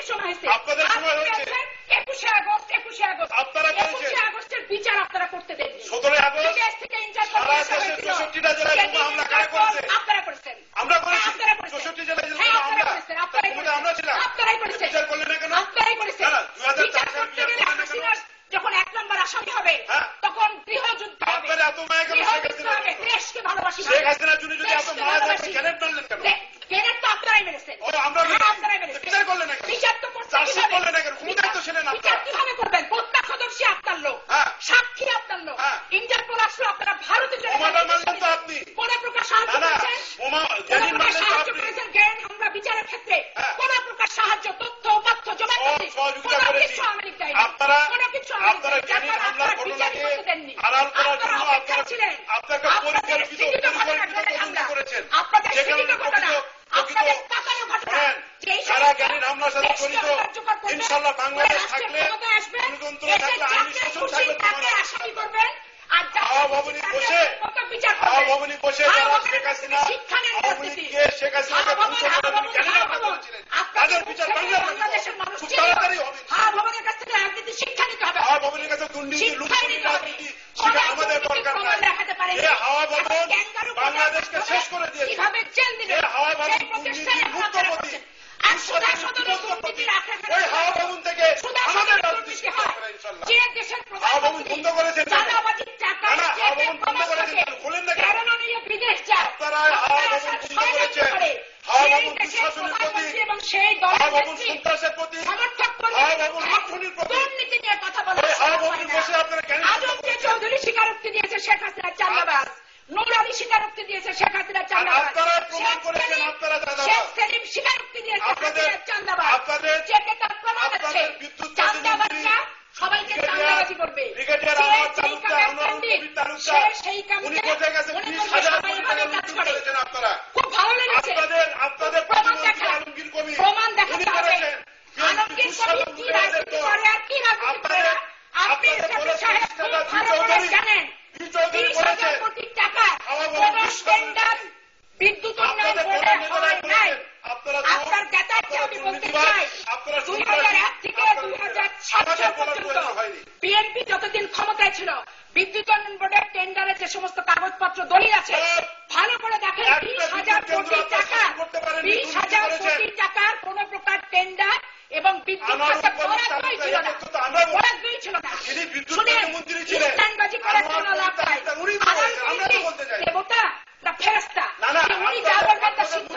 সময় হয়েছে, আপনাদের সময় হয়েছে 21শে আগস্ট, 21শে আগস্টের বিচার আপনারা করতে দেননি। 17 আগস্ট থেকে ইন্টার সারা দেশের 64টা জেলায় হামলা কারা করেছে? আপনারা করেছেন। আমরা করেছি। আপনারা করেছেন। 64 জেলায় আপনারা করেছেন। আপনারাই করেছেন। আমরা ছিলাম। আপনারাই করেছেন। বিচার করলেন না কেন? আপনারাই করেছেন। 2004 সালে বিচার করলেন না কেন? যখন 1 নম্বর আসামি হবে তখন গৃহযুদ্ধ হবে। আপনার এত মায়া কেন শেখ হাসিনা? দেশকে ভালোবাসি। শেখ হাসিনার জন্য যদি এত মায়া থাকে গ্রেনেড মারলেন কেন? গ্রেনেড তো আপনারাই মেরেছেন। আমরা আপনারাই মেরেছেন। বিচার করলেন না কেন? বিচার তো করতে চার্জশিট করলেন না কেন? ক্ষমতায় তো ছিলেন বিচার আপনারা। কিভাবে করবেন? প্রত্যক্ষদর্শী আপনার লোক, সাক্ষী আপনার লোক, ইন্টারপোল আসলো আপনারা ভারতে চলে মারলেন তো আপনি। কোন প্রকার সাহায্য করেছেন? সাহায্য করেছেন জ্ঞান আমরা বিচারের ক্ষেত্রে কোন প্রকার সাহায্য, তথ্য উপাত্য জমা করতে কোনো কিছু আমেরিকায় আপনারা কোনো কিছু আপনারা জ্ঞানী হামলার ঘটনাকে আড়াল করার জন্য আপনারা আপনাকে পরিকল্পিত তদন্ত করেছেন। যেখানে যারা জ্ঞানী হামলার সাথে জড়িত ইনশাআল্লাহ বাংলাদেশ থাকলে গণতন্ত্র থাকলে আইনি শাসন থাকলে আসামি করবেন। হাওয়া ভবনে বসে যারা শেখ হাসিনা আওয়ামী লীগকে শেখ হাসিনাকে ধ্বংস করার জন্য জ্ঞানী হামলা করেছিলেন তাদের বিচার বাংলাদেশের মানুষ খুব তাড়াতাড়ি হবে। হাওয়া ভবনের কাছ থেকে রাজনীতি শিক্ষা নিতে হবে। হাওয়া ভবনের কাছে দুর্নীতি লুটপাটি রাজনীতি সেটা আমাদের দরকার নাই। এই হাওয়া ভবন বাংলাদেশকে শেষ করে দিয়েছে। এই হাওয়া ভবন দুর্নীতি মুক্তপতি ওই হাওয়া ভবন থেকে আমাদের রাজনীতি শিক্ষা হবে ইনশাআল্লাহ। হাওয়া ভবন বন্ধ করেছেন না, হাওয়া ভবন বন্ধ করেছেন খুলেন না কেন? আপনারা হাওয়া ভবন বন্ধ করেছেন। হাওয়া ভবন দুঃশাসনের প্রতীক, হাওয়া ভবন সন্ত্রাসের প্রতীক, হাওয়া ভবন লুণ্ঠনের প্রতীক। ওই হাওয়া ভবনে বসে আপনারা কেন চৌধুরী স্বীকারোক্তি দিয়েছে শেখ হাসিনা চাঁদাবাজ, নুরানি স্বীকারোক্তি দিয়েছে শেখ হাসিনা চাঁদাবাজ, আপনারা প্রমাণ করেছেন আপনারা চাঁদাবাজ। শেখ সেলিম স্বীকারোক্তি দিয়েছে চাঁদাবাজ, আপনাদের বিদ্যুৎ চাঁদাবাজরা সবাইকে চাঁদাবাজি করবে। ব্রিগেডিয়ার আনোয়ার তালুকদার, আনোয়ার কবির তালুকদার উনি কোথায় গেছে? 20,000 কোটি টাকা লুণ্ঠন করেছেন আপনারা। খুব ভালো লেগেছে। আপনাদের প্রতিমন্ত্রী আলমগীর কবির প্রমাণ উনি দেখাতে হবে। করেছেন। আলমগীর কবির কি রাজনীতি করে আর কি রাজনীতি করে না? আপনি সাহেব খুব ভালো করে জানেন 30,000 কোটি টাকা কোন টেন্ডার বিদ্যুৎ উন্নয়ন বোর্ডে হয় নাই। আপনার জ্ঞাতার্থে আমি বলতে চাই 2001 থেকে 2007 পর্যন্ত বিএনপি যতদিন ক্ষমতায় ছিল বিদ্যুৎ উন্নয়ন বোর্ডের টেন্ডারে যে সমস্ত কাগজপত্র দলিল আছে ভালো করে দেখেন 20,000 কোটি টাকা 20,000 কোটি টাকার কোন প্রকার টেন্ডার এবং বিদ্যুৎ বরাদ্দই ছিল না, বরাদ্দই ছিল না। ইস্টানবাজি করার জন্য লাভ নাই। দেবতা না ফেরেশতা, উনি যা বলবেন তা সিদ্ধ।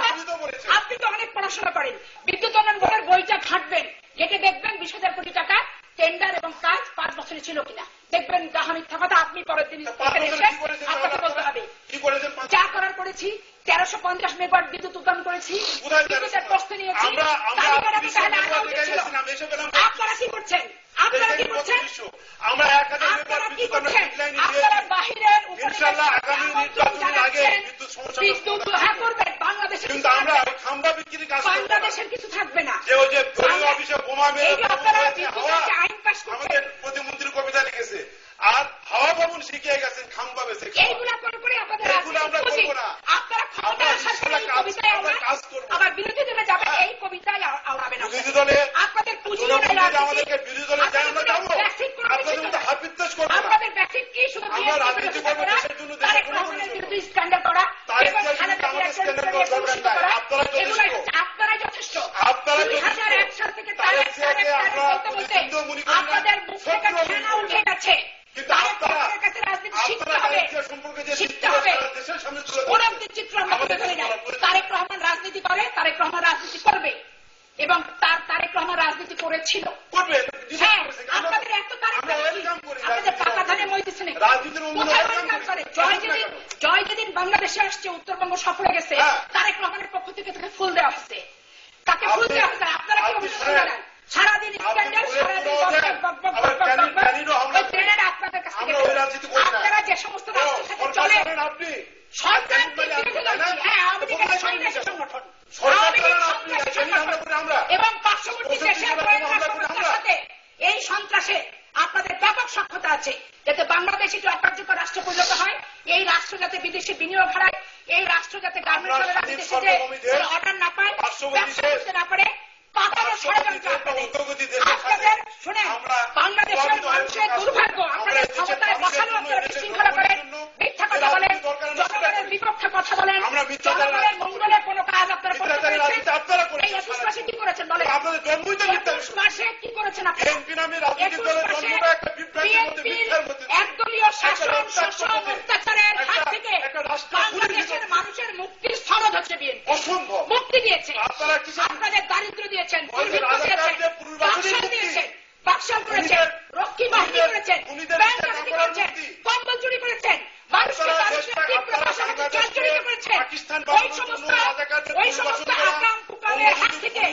আপনি তো অনেক পড়াশোনা করেন, বিদ্যুৎ উন্নয়ন বোর্ডের বইটা ঘাটবেন, ঘেটে দেখবেন 20,000 কোটি টাকা টেন্ডার এবং কাজ 5 বছরে ছিল কিনা দেখবেন। যাহা মিথ্যা কথা আপনি পরের দিন আপনাকে বলতে হবে। যা করার করেছি 1350 মেগাওয়াট বিদ্যুৎ উৎপাদন করেছি, বিদ্যুতের প্রশ্ন নিয়েছি। আপনারা কি করছেন? আপনারা কি করছেন? আপনারা কি করছেন? আপনারা বাহিরের ইনশাআল্লাহ আগামী নির্বাচনের আগে বিদ্যুৎ হ্যাঁ করবেন। বাংলাদেশের কিন্তু আমরা খাম্বা বিক্রি কাজ করব না। বাংলাদেশের কিছু থাকবে না। যে ওই যে দলীয় অফিসে বোমা মেরে আপনারা বিদ্যুতের আইন পাস করছেন। আমাদের প্রতিমন্ত্রী কবিতা লিখেছে আর হাওয়া ভবন শিখিয়ে গেছেন খাম্বা বেছে। এইগুলা করে আপনাদের এগুলো আমরা করব না। আপনারা ক্ষমতা আসার পরে এই কবিতায় কাজ করব। আবার বিরোধী দলে যাবে এই কবিতায় আওড়াবে না। বিরোধী দলে আপনাদের পুঁজি আমাদেরকে বিরোধী দলে যায় আমরা যাব। আপনাদের মধ্যে হাফিজ করব না। আপনাদের বেসিক কি শুধু আমরা রাজনীতি করব দেশের জন্য, দেশের কোনো বিরোধী স্ট্যান্ডার্ড করা এবং আপনারাই যথেষ্ট। 2001 সাল থেকে আপনাদের মুখ থেকে ফেনা উঠে গেছে। কিন্তু আপনাদের কাছে রাজনীতি শিখতে হবে, শিখতে হবে। ওরকম চিত্র আমরা তুলে ধরে যাই। তারেক রহমান রাজনীতি করে, তারেক রহমান রাজনীতি করবে এবং তারেক রহমান রাজনীতি করেছিল। হ্যাঁ, আপনাদের এত আপনাদের পাকা ধানে মইতেছে নাকি? কোথায় ওয়েলকাম করে? জয় যেদিন বাংলাদেশে আসছে, উত্তরবঙ্গ সফরে গেছে, তারেক রহমানের পক্ষ থেকে তাকে ফুল দেওয়া হচ্ছে। তাকে ফুল দেওয়া হচ্ছে। আপনারা কি অভিযোগ করেন? সারাদিন স্ক্যান্ডাল, সারাদিন ট্রেনের আপনাদের কাছ থেকে আপনারা যে সমস্ত রাষ্ট্রের সাথে চলেন সরকার হ্যাঁ আওয়ামী লীগের সন্ত্রাসী সংগঠন, আওয়ামী লীগ সন্ত্রাসী সংগঠন এবং পার্শ্ববর্তী দেশের সাথে এই সন্ত্রাসে আপনাদের ব্যাপক সক্ষতা আছে যাতে বাংলাদেশ একটি অকার্যকর রাষ্ট্র পরিণত হয়, এই রাষ্ট্র যাতে বিদেশি বিনিয়োগ হারায়, এই রাষ্ট্র যাতে গার্মেন্টস অর্ডার না পায়, ব্যবসা করতে না পারে, পাতানো ষড়যন্ত্র দ্রুতগতি দেশের আপনাদের শুনে বাংলাদেশের মানুষের দুর্ভাগ্য, আপনাদের ক্ষমতায় বসানো আপনারা বিশৃঙ্খলা করেন, মিথ্যা কথা বলেন, জনগণের বিপক্ষে কথা বলেন, জনগণের মঙ্গলের কোনো কাজ আপনারা করতে পেরেছেন। এই 21 মাসে কি করেছেন বলেন? আপনাদের জন্মই তো 21 মাসে কি করেছেন আপনারা? বিএনপি নামের রাজনৈতিক দলের জন্মটা একটা বিভ্রান্তির মধ্যে, মিথ্যার মধ্যে, একদলীয় শাসন, শোষণ, অত্যাচারের হাত থেকে বাংলাদেশের মানুষের মুক্তির স্থলদ হচ্ছে বিএনপি। অসম্ভব মুক্তি দিয়েছে। আপনারা কিসের আপনাদের দারিদ্র দিয়েছেন, ওই রাজাকারদের পুনর্বাসনের বাকশাল মুক্তি, দিয়েছেন, বাকশাল করেছেন, রক্ষী বাহিনী করেছেন, ব্যাংক ডাকাতি করেছেন, কম্বল চুরি করেছেন, মানুষকে মানুষের তীব্র ভাষার মধ্যে জর্জরিত করেছেন। ওই সমস্ত আকাম কুকামের হাত থেকে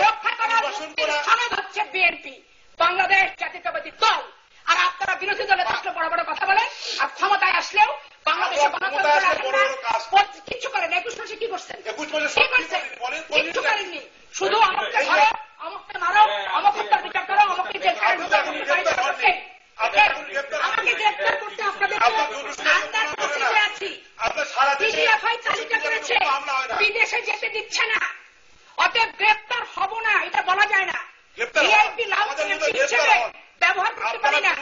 রক্ষা করার মুক্তির স্থলদ হচ্ছে বিএনপি, বাংলাদেশ জাতীয়তাবাদী দল। আর আপনারা বিরোধী দলে থাকলে বড় বড় কথা বলেন, আর ক্ষমতায় আসলেও বাংলাদেশে কিচ্ছু করেন। 21 মাসে কি করছেন? কিচ্ছু করেননি। শুধু আমাকে ধরো, আমাকে মারো, আমাকে বিচার করো, আমাকে জেলখানায় ঢুকে আমাকে গ্রেপ্তার করতে আপনাদের আন্দাজ পথে আছি। পিডিএফআই তালিকা করেছে, বিদেশে যেতে দিচ্ছে না, অতএব গ্রেপ্তার হব না এটা বলা যায় না। ভিআইপি লাল হিসেবে ব্যবহার করতে পারি না।